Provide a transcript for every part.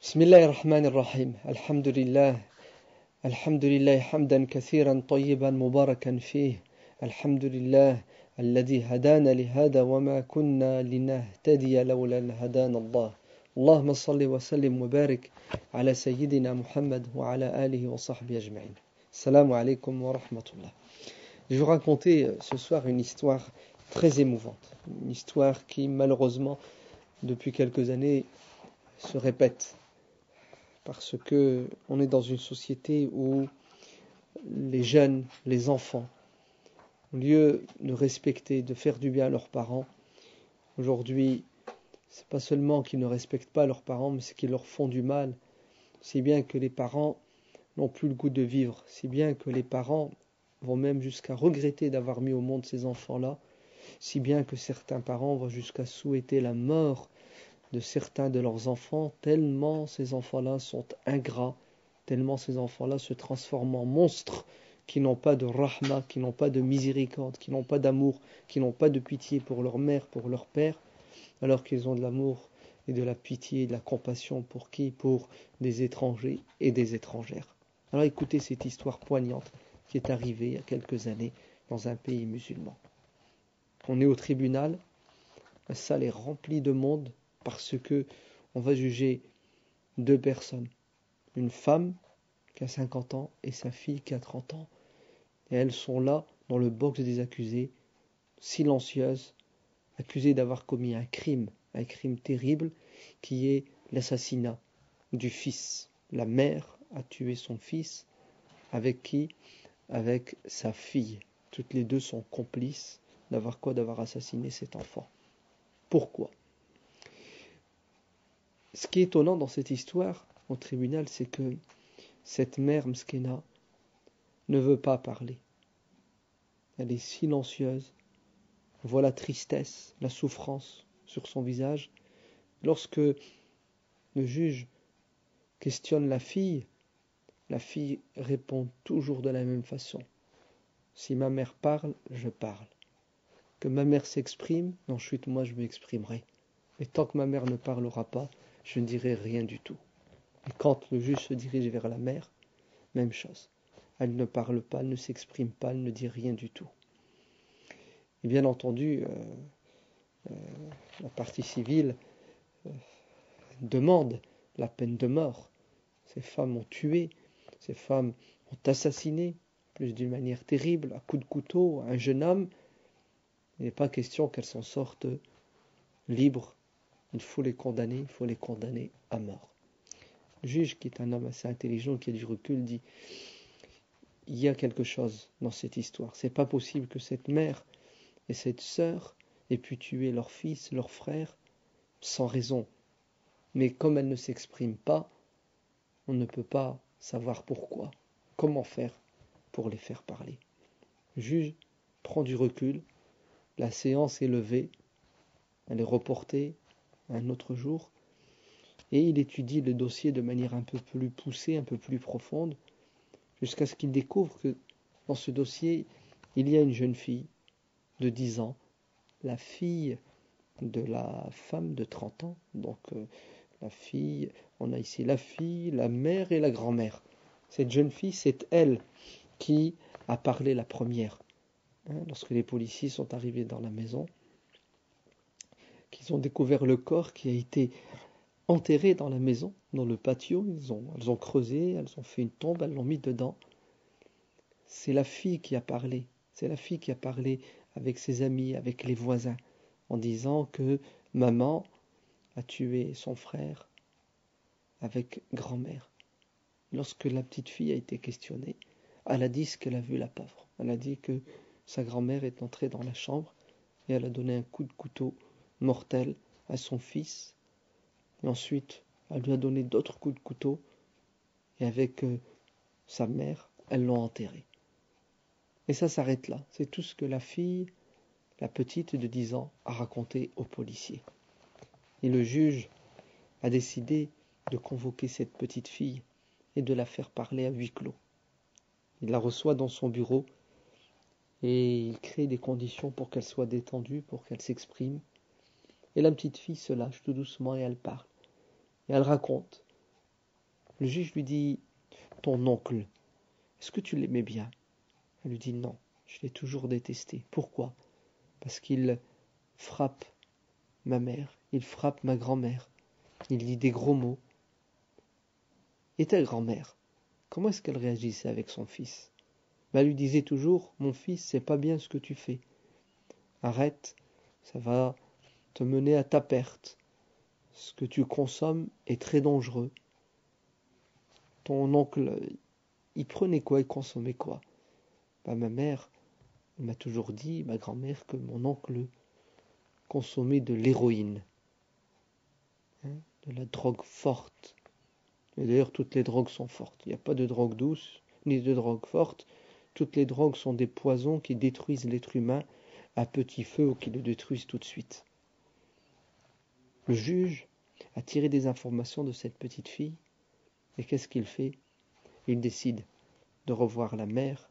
بسم الله الرحمن الرحيم الحمد لله حمدا كثيرا طيبا مباركا فيه الحمد لله الذي هدانا لهذا وما كنا لنهتدي لولا أن هدانا الله اللهم صل وسلم وبارك على سيدنا محمد وعلى آله وصحبه أجمعين السلام عليكم ورحمة الله. Je vais vous raconter ce soir une histoire très émouvante, une histoire qui malheureusement depuis quelques années se répète. Parce que on est dans une société où les jeunes, les enfants, au lieu de respecter, de faire du bien à leurs parents, aujourd'hui, c'est pas seulement qu'ils ne respectent pas leurs parents, mais c'est qu'ils leur font du mal. Si bien que les parents n'ont plus le goût de vivre, si bien que les parents vont même jusqu'à regretter d'avoir mis au monde ces enfants-là, si bien que certains parents vont jusqu'à souhaiter la mort de certains de leurs enfants, tellement ces enfants-là sont ingrats, tellement ces enfants-là se transforment en monstres qui n'ont pas de rahma, qui n'ont pas de miséricorde, qui n'ont pas d'amour, qui n'ont pas de pitié pour leur mère, pour leur père, alors qu'ils ont de l'amour et de la pitié et de la compassion pour qui? Pour des étrangers et des étrangères. Alors écoutez cette histoire poignante qui est arrivée il y a quelques années dans un pays musulman. On est au tribunal, la salle est remplie de monde, parce que on va juger deux personnes, une femme qui a 50 ans et sa fille qui a 30 ans. Et elles sont là dans le box des accusés, silencieuses, accusées d'avoir commis un crime terrible qui est l'assassinat du fils. La mère a tué son fils avec qui? Avec sa fille. Toutes les deux sont complices d'avoir quoi? D'avoir assassiné cet enfant. Pourquoi? Ce qui est étonnant dans cette histoire au tribunal, c'est que cette mère mskina ne veut pas parler. Elle est silencieuse. On voit la tristesse, la souffrance sur son visage. Lorsque le juge questionne la fille répond toujours de la même façon. Si ma mère parle, je parle. Que ma mère s'exprime, ensuite moi je m'exprimerai. Et tant que ma mère ne parlera pas, je ne dirai rien du tout. Et quand le juge se dirige vers la mère, même chose. Elle ne parle pas, elle ne s'exprime pas, elle ne dit rien du tout. Et bien entendu, la partie civile demande la peine de mort. Ces femmes ont tué, ces femmes ont assassiné, plus d'une manière terrible, à coups de couteau, un jeune homme. Il n'est pas question qu'elles s'en sortent libres. Il faut les condamner à mort. Le juge, qui est un homme assez intelligent, qui a du recul, dit: il y a quelque chose dans cette histoire. C'est pas possible que cette mère et cette sœur aient pu tuer leur fils, leur frère, sans raison. Mais comme elles ne s'expriment pas, on ne peut pas savoir pourquoi. Comment faire pour les faire parler? Le juge prend du recul. La séance est levée. Elle est reportée à un autre jour. Et il étudie le dossier de manière un peu plus poussée, un peu plus profonde, jusqu'à ce qu'il découvre que dans ce dossier, il y a une jeune fille de 10 ans, la fille de la femme de 30 ans. Donc la fille, on a ici la fille, la mère et la grand-mère. Cette jeune fille, c'est elle qui a parlé la première. Lorsque les policiers sont arrivés dans la maison, qu'ils ont découvert le corps qui a été enterré dans la maison, dans le patio, elles ont creusé, elles ont fait une tombe, elles l'ont mis dedans. C'est la fille qui a parlé. C'est la fille qui a parlé avec ses amis, avec les voisins, en disant que maman a tué son frère avec grand-mère. Lorsque la petite fille a été questionnée, elle a dit ce qu'elle a vu, la pauvre. Elle a dit que sa grand-mère est entrée dans la chambre et elle a donné un coup de couteau mortel à son fils. Et ensuite, elle lui a donné d'autres coups de couteau et avec sa mère, elles l'ont enterré. Et ça s'arrête là. C'est tout ce que la fille, la petite de 10 ans, a raconté aux policiers. Et le juge a décidé de convoquer cette petite fille et de la faire parler à huis clos. Il la reçoit dans son bureau et il crée des conditions pour qu'elle soit détendue, pour qu'elle s'exprime. Et la petite fille se lâche tout doucement et elle parle. Et elle raconte Le juge lui dit, ton oncle, est-ce que tu l'aimais bien? Elle lui dit, non, je l'ai toujours détesté. Pourquoi? Parce qu'il frappe ma mère, il frappe ma grand-mère, il dit des gros mots. Et ta grand-mère, comment est-ce qu'elle réagissait avec son fils? Elle lui disait toujours, mon fils, c'est pas bien ce que tu fais. Arrête, ça va te mener à ta perte. Ce que tu consommes est très dangereux. Ton oncle, il prenait quoi, il consommait quoi? Ma mère, elle m'a toujours dit, ma grand-mère, que mon oncle consommait de l'héroïne, de la drogue forte. Et d'ailleurs, toutes les drogues sont fortes. Il n'y a pas de drogue douce, ni de drogue forte. Toutes les drogues sont des poisons qui détruisent l'être humain à petit feu ou qui le détruisent tout de suite. Le juge a tiré des informations de cette petite fille, et qu'est-ce qu'il fait? Il décide de revoir la mère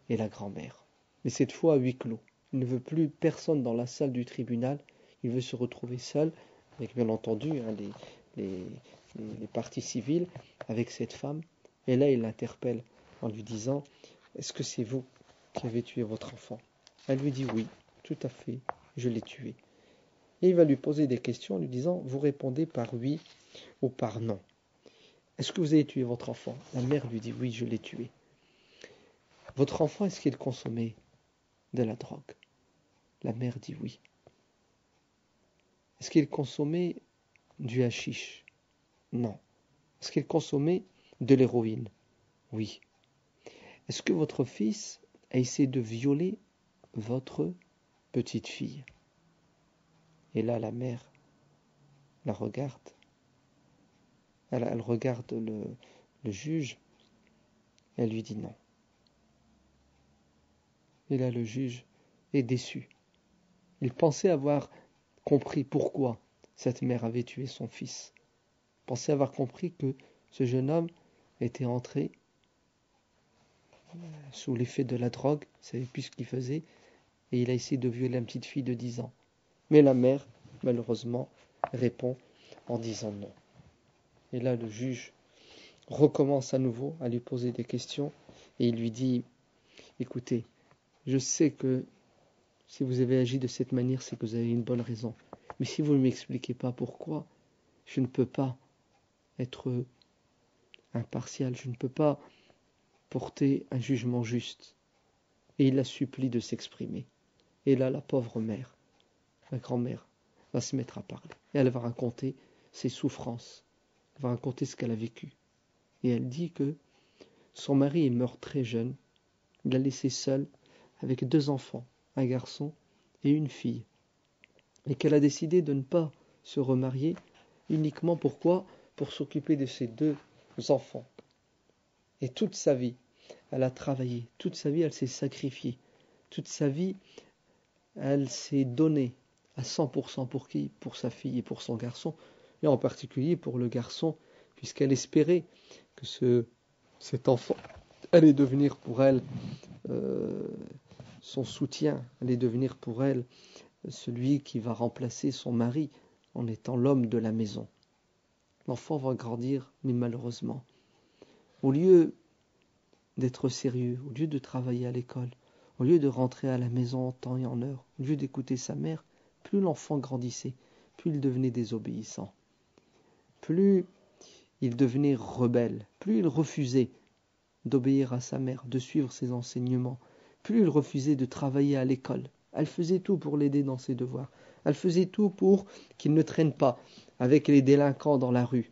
et la grand-mère. Mais cette fois à huis clos. Il ne veut plus personne dans la salle du tribunal. Il veut se retrouver seul, avec bien entendu les parties civiles, avec cette femme. Et là, il l'interpelle en lui disant, est-ce que c'est vous qui avez tué votre enfant? Elle lui dit oui, tout à fait, je l'ai tué. Et il va lui poser des questions en lui disant, vous répondez par oui ou par non. Est-ce que vous avez tué votre enfant? La mère lui dit oui, je l'ai tué. Votre enfant, est-ce qu'il consommait de la drogue? La mère dit oui. Est-ce qu'il consommait du hashish? Non. Est-ce qu'il consommait de l'héroïne? Oui. Est-ce que votre fils a essayé de violer votre petite fille? Et là, la mère la regarde. Elle regarde le juge. Elle lui dit non. Et là, le juge est déçu. Il pensait avoir compris pourquoi cette mère avait tué son fils. Il pensait avoir compris que ce jeune homme était entré sous l'effet de la drogue, il ne savait plus ce qu'il faisait, et il a essayé de violer une petite fille de 10 ans. Mais la mère, malheureusement, répond en disant non. Et là, le juge recommence à nouveau à lui poser des questions, et il lui dit, écoutez, je sais que si vous avez agi de cette manière, c'est que vous avez une bonne raison. Mais si vous ne m'expliquez pas pourquoi, je ne peux pas être impartial, je ne peux pas porter un jugement juste. Et il la supplie de s'exprimer. Et là, la pauvre mère, la grand-mère, va se mettre à parler. Et elle va raconter ses souffrances. Elle va raconter ce qu'elle a vécu. Et elle dit que son mari est mort très jeune. Il l'a laissé seul avec 2 enfants, un garçon et une fille. Et qu'elle a décidé de ne pas se remarier uniquement pourquoi? Pour s'occuper de ses 2 enfants. Et toute sa vie, elle a travaillé. Toute sa vie, elle s'est sacrifiée. Toute sa vie, elle s'est donnée à 100% pour qui? Pour sa fille et pour son garçon. Et en particulier pour le garçon, puisqu'elle espérait que cet enfant allait devenir pour elle son soutien, allait devenir pour elle celui qui va remplacer son mari en étant l'homme de la maison. L'enfant va grandir, mais malheureusement, au lieu d'être sérieux, au lieu de travailler à l'école, au lieu de rentrer à la maison en temps et en heure, au lieu d'écouter sa mère, plus l'enfant grandissait, plus il devenait désobéissant, plus il devenait rebelle, plus il refusait d'obéir à sa mère, de suivre ses enseignements, plus il refusait de travailler à l'école. Elle faisait tout pour l'aider dans ses devoirs. Elle faisait tout pour qu'il ne traîne pas avec les délinquants dans la rue.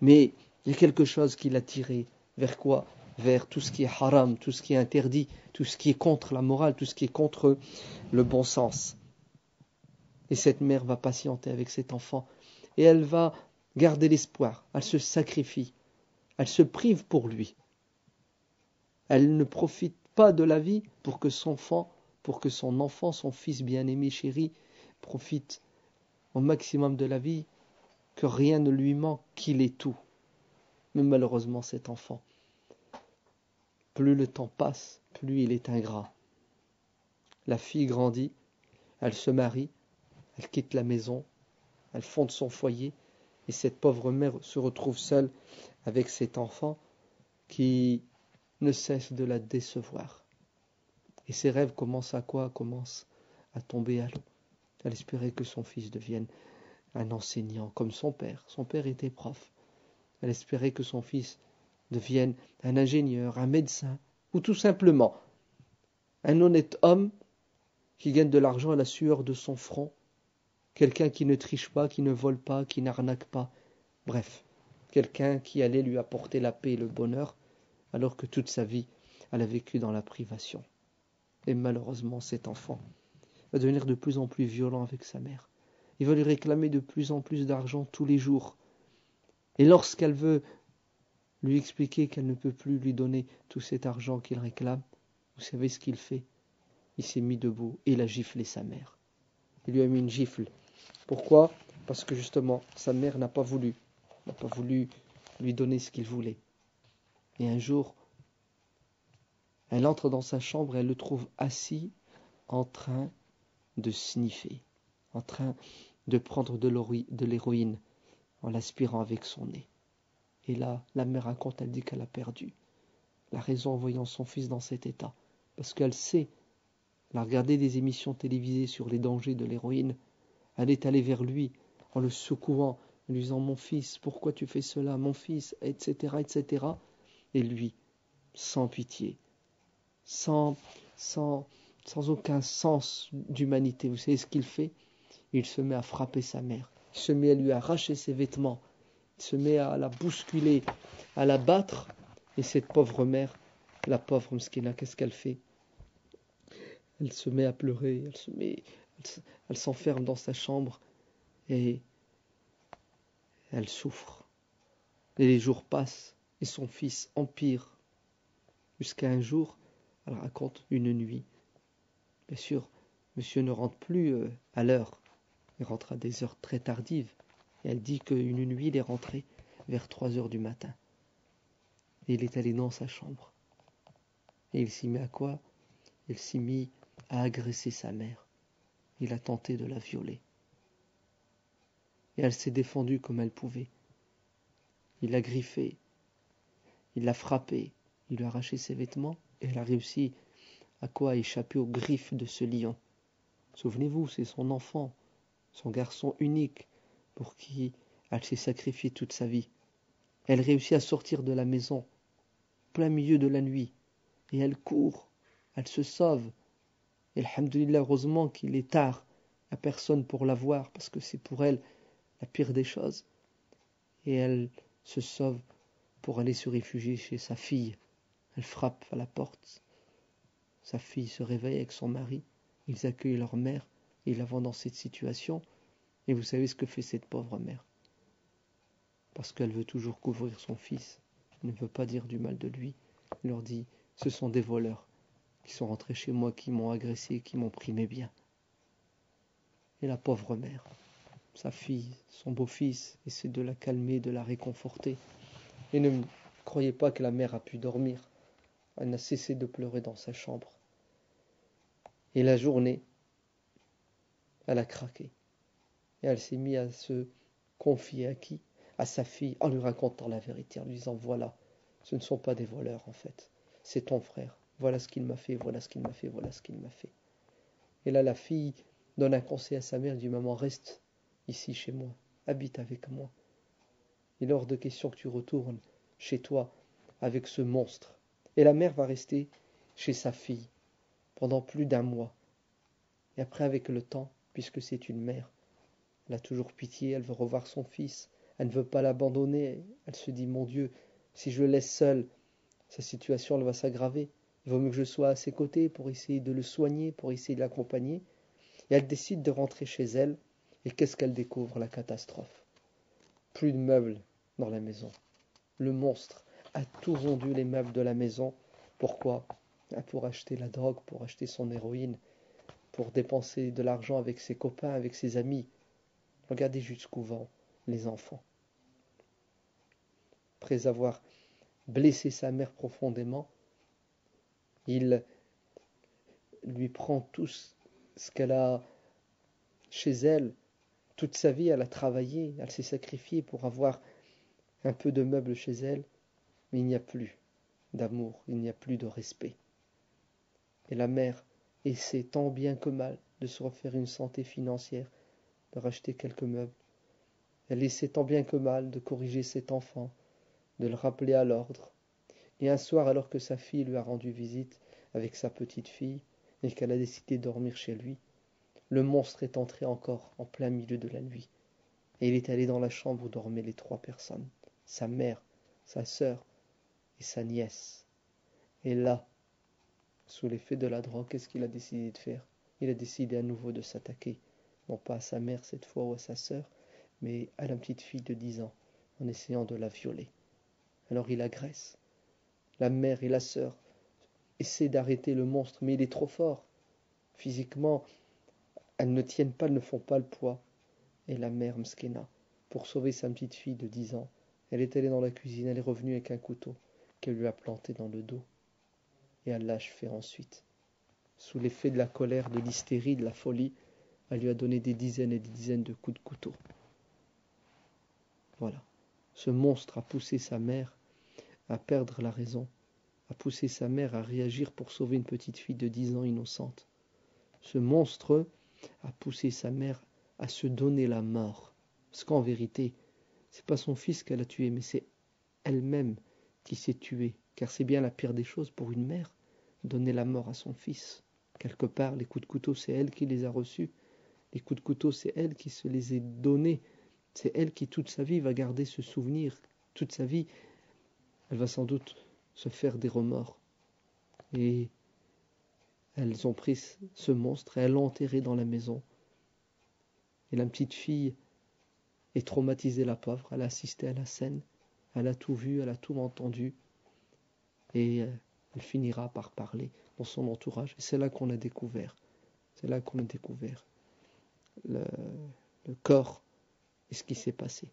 Mais il y a quelque chose qui l'a tiré vers quoi? Vers tout ce qui est haram, tout ce qui est interdit, tout ce qui est contre la morale, tout ce qui est contre le bon sens. Et cette mère va patienter avec cet enfant. Et elle va garder l'espoir. Elle se sacrifie. Elle se prive pour lui. Elle ne profite pas de la vie pour que son enfant, son fils bien-aimé, chéri, profite au maximum de la vie, que rien ne lui manque, qu'il ait tout. Mais malheureusement, cet enfant, plus le temps passe, plus il est ingrat. La fille grandit, elle se marie, elle quitte la maison, elle fonde son foyer, Et cette pauvre mère se retrouve seule avec cet enfant qui ne cesse de la décevoir. Et ses rêves commencent à quoi? Commencent à tomber à l'eau. Elle espérait que son fils devienne un enseignant comme son père. Son père était prof. Elle espérait que son fils devienne un ingénieur, un médecin, ou tout simplement un honnête homme qui gagne de l'argent à la sueur de son front, quelqu'un qui ne triche pas, qui ne vole pas, qui n'arnaque pas, bref, quelqu'un qui allait lui apporter la paix et le bonheur, alors que toute sa vie, elle a vécu dans la privation. Et malheureusement, cet enfant va devenir de plus en plus violent avec sa mère. Il va lui réclamer de plus en plus d'argent tous les jours. Et lorsqu'elle veut lui expliquer qu'elle ne peut plus lui donner tout cet argent qu'il réclame, vous savez ce qu'il fait? Il s'est mis debout et il a giflé sa mère. Il lui a mis une gifle. Pourquoi? Parce que justement, sa mère n'a pas voulu lui donner ce qu'il voulait. Et un jour, elle entre dans sa chambre et elle le trouve assis en train de sniffer, en train de prendre de l'héroïne en l'aspirant avec son nez. Et là, la mère raconte, elle dit qu'elle a perdu la raison en voyant son fils dans cet état. Parce qu'elle sait, elle a regardé des émissions télévisées sur les dangers de l'héroïne. Elle est allée vers lui en le secouant, en lui disant « Mon fils, pourquoi tu fais cela, mon fils ?» etc., etc. Et lui, sans pitié, sans, sans, sans aucun sens d'humanité, vous savez ce qu'il fait? Il se met à frapper sa mère. Il se met à lui arracher ses vêtements. Il se met à la bousculer, à la battre. Et cette pauvre mère, la pauvre mskina, qu'est-ce qu'elle fait? Elle se met à pleurer, elle s'enferme dans sa chambre et elle souffre. Et les jours passent et son fils empire. Jusqu'à un jour, elle raconte une nuit. Bien sûr, monsieur ne rentre plus à l'heure. Il rentre à des heures très tardives. Et elle dit qu'une nuit, il est rentré vers 3 heures du matin. Et il est allé dans sa chambre. Et il s'y met à quoi? Il s'y mit à agresser sa mère. Il a tenté de la violer. Et elle s'est défendue comme elle pouvait. Il l'a griffée, il l'a frappée, il lui a arraché ses vêtements et elle a réussi à quoi? À échapper aux griffes de ce lion. Souvenez-vous, c'est son enfant, son garçon unique pour qui elle s'est sacrifiée toute sa vie. Elle réussit à sortir de la maison, plein milieu de la nuit, et elle court, elle se sauve. Et alhamdoulilah, heureusement qu'il est tard, il n'y a personne pour la voir, parce que c'est pour elle la pire des choses. Et elle se sauve pour aller se réfugier chez sa fille. Elle frappe à la porte. Sa fille se réveille avec son mari. Ils accueillent leur mère et la vont dans cette situation. Et vous savez ce que fait cette pauvre mère? Parce qu'elle veut toujours couvrir son fils. Elle ne veut pas dire du mal de lui. Elle leur dit, ce sont des voleurs qui sont rentrés chez moi, qui m'ont agressé, qui m'ont pris mes biens. Et la pauvre mère, sa fille, son beau-fils, essaie de la calmer, de la réconforter. Et ne croyez pas que la mère a pu dormir. Elle n'a cessé de pleurer dans sa chambre. Et la journée, elle a craqué. Et elle s'est mise à se confier à qui? À sa fille, en lui racontant la vérité, en lui disant, voilà, ce ne sont pas des voleurs en fait. C'est ton frère. Voilà ce qu'il m'a fait, voilà ce qu'il m'a fait, voilà ce qu'il m'a fait. Et là, la fille donne un conseil à sa mère, elle dit, maman, reste ici chez moi, habite avec moi. Il est hors de question que tu retournes chez toi avec ce monstre. Et la mère va rester chez sa fille pendant plus d'1 mois. Et après, avec le temps, puisque c'est une mère, elle a toujours pitié, elle veut revoir son fils, elle ne veut pas l'abandonner. Elle se dit, mon Dieu, si je le laisse seul, sa situation elle va s'aggraver. Il vaut mieux que je sois à ses côtés pour essayer de le soigner, pour essayer de l'accompagner. Et elle décide de rentrer chez elle. Et qu'est-ce qu'elle découvre? La catastrophe. Plus de meubles dans la maison. Le monstre a tout vendu les meubles de la maison. Pourquoi? Pour acheter la drogue, pour acheter son héroïne, pour dépenser de l'argent avec ses copains, avec ses amis. Regardez jusqu'où vont les enfants. Après avoir blessé sa mère profondément, il lui prend tout ce qu'elle a chez elle, Toute sa vie, elle a travaillé, elle s'est sacrifiée pour avoir un peu de meubles chez elle, mais il n'y a plus d'amour, il n'y a plus de respect. Et la mère essaie tant bien que mal de se refaire une santé financière, de racheter quelques meubles. Elle essaie tant bien que mal de corriger cet enfant, de le rappeler à l'ordre. Et un soir, alors que sa fille lui a rendu visite avec sa petite fille, et qu'elle a décidé de dormir chez lui, le monstre est entré encore en plein milieu de la nuit. Et il est allé dans la chambre où dormaient les 3 personnes, sa mère, sa sœur et sa nièce. Et là, sous l'effet de la drogue, qu'est-ce qu'il a décidé de faire? Il a décidé à nouveau de s'attaquer, non pas à sa mère cette fois ou à sa sœur, mais à la petite fille de 10 ans, en essayant de la violer. Alors il agresse. La mère et la sœur essaient d'arrêter le monstre, mais il est trop fort. Physiquement, elles ne tiennent pas, elles ne font pas le poids. Et la mère, Mskena, pour sauver sa petite fille de 10 ans, elle est allée dans la cuisine, elle est revenue avec un couteau qu'elle lui a planté dans le dos. Et elle l'a achevé ensuite. Sous l'effet de la colère, de l'hystérie, de la folie, elle lui a donné des dizaines et des dizaines de coups de couteau. Voilà. Ce monstre a poussé sa mère à perdre la raison, a poussé sa mère à réagir pour sauver une petite fille de 10 ans innocente. Ce monstre a poussé sa mère à se donner la mort. Parce qu'en vérité, c'est pas son fils qu'elle a tué, mais c'est elle-même qui s'est tuée. Car c'est bien la pire des choses pour une mère, donner la mort à son fils. Quelque part, les coups de couteau, c'est elle qui les a reçus. Les coups de couteau, c'est elle qui se les a donnés. C'est elle qui, toute sa vie, va garder ce souvenir. Toute sa vie, elle va sans doute se faire des remords. Et elles ont pris ce monstre et elles l'ont enterré dans la maison. Et la petite fille est traumatisée, la pauvre. Elle a assisté à la scène. Elle a tout vu, elle a tout entendu. Et elle finira par parler dans son entourage. Et c'est là qu'on a découvert. C'est là qu'on a découvert le corps et ce qui s'est passé.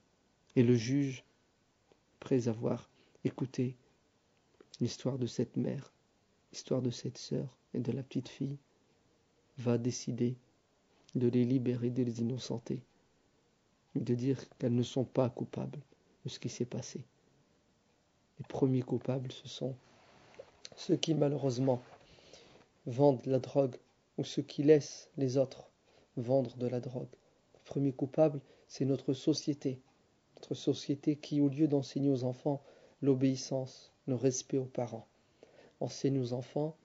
Et le juge, après avoir écouté l'histoire de cette mère, l'histoire de cette sœur et de la petite fille, va décider de les libérer, de les innocenter, de dire qu'elles ne sont pas coupables de ce qui s'est passé. Les premiers coupables, ce sont ceux qui malheureusement vendent la drogue ou ceux qui laissent les autres vendre de la drogue. Le premier coupable, c'est notre société qui, au lieu d'enseigner aux enfants l'obéissance, le respect aux parents, enseigne aux enfants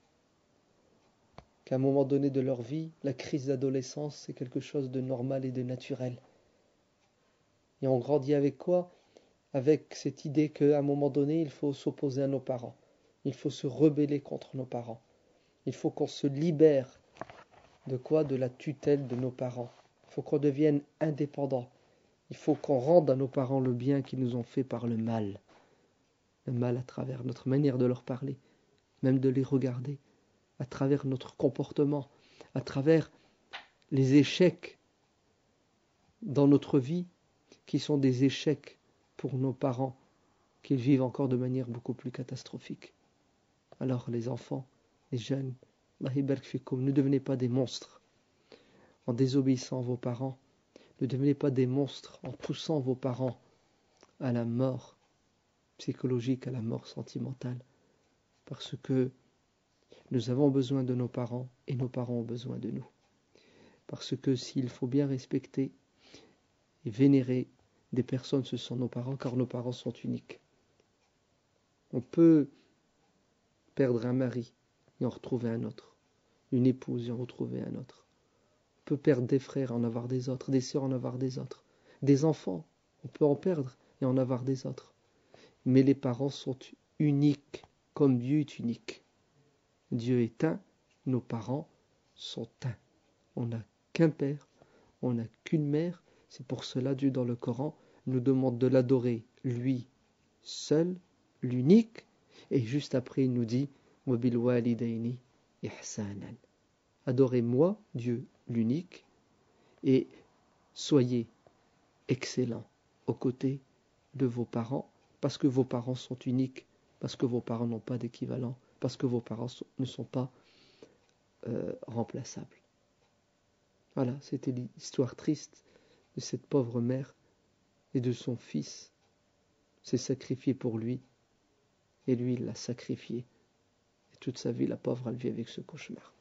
qu'à un moment donné de leur vie, la crise d'adolescence, c'est quelque chose de normal et de naturel. Et on grandit avec quoi? Avec cette idée qu'à un moment donné, il faut s'opposer à nos parents. Il faut se rebeller contre nos parents. Il faut qu'on se libère de quoi? De la tutelle de nos parents. Il faut qu'on devienne indépendant. Il faut qu'on rende à nos parents le bien qu'ils nous ont fait par le mal. Le mal à travers notre manière de leur parler, même de les regarder, à travers notre comportement, à travers les échecs dans notre vie, qui sont des échecs pour nos parents, qu'ils vivent encore de manière beaucoup plus catastrophique. Alors les enfants, les jeunes, Allah barik fikum, ne devenez pas des monstres en désobéissant à vos parents, ne devenez pas des monstres en poussant vos parents à la mort psychologique, à la mort sentimentale, parce que nous avons besoin de nos parents et nos parents ont besoin de nous. Parce que s'il faut bien respecter et vénérer des personnes, ce sont nos parents, car nos parents sont uniques. On peut perdre un mari et en retrouver un autre, une épouse et en retrouver un autre. On peut perdre des frères et en avoir des autres, des sœurs et en avoir des autres. Des enfants, on peut en perdre et en avoir des autres. Mais les parents sont uniques, comme Dieu est unique. Dieu est un, nos parents sont un. On n'a qu'un père, on n'a qu'une mère. C'est pour cela Dieu dans le Coran nous demande de l'adorer lui seul, l'unique, et juste après il nous dit وَبِالْوَالِدَيْنِ إِحْسَانًا. Adorez-moi, Dieu l'unique, et soyez excellents aux côtés de vos parents, parce que vos parents sont uniques, parce que vos parents n'ont pas d'équivalent, parce que vos parents ne sont pas remplaçables. Voilà, c'était l'histoire triste de cette pauvre mère et de son fils s'est sacrifié pour lui, et lui il l'a sacrifié. Et toute sa vie, la pauvre, elle vit avec ce cauchemar.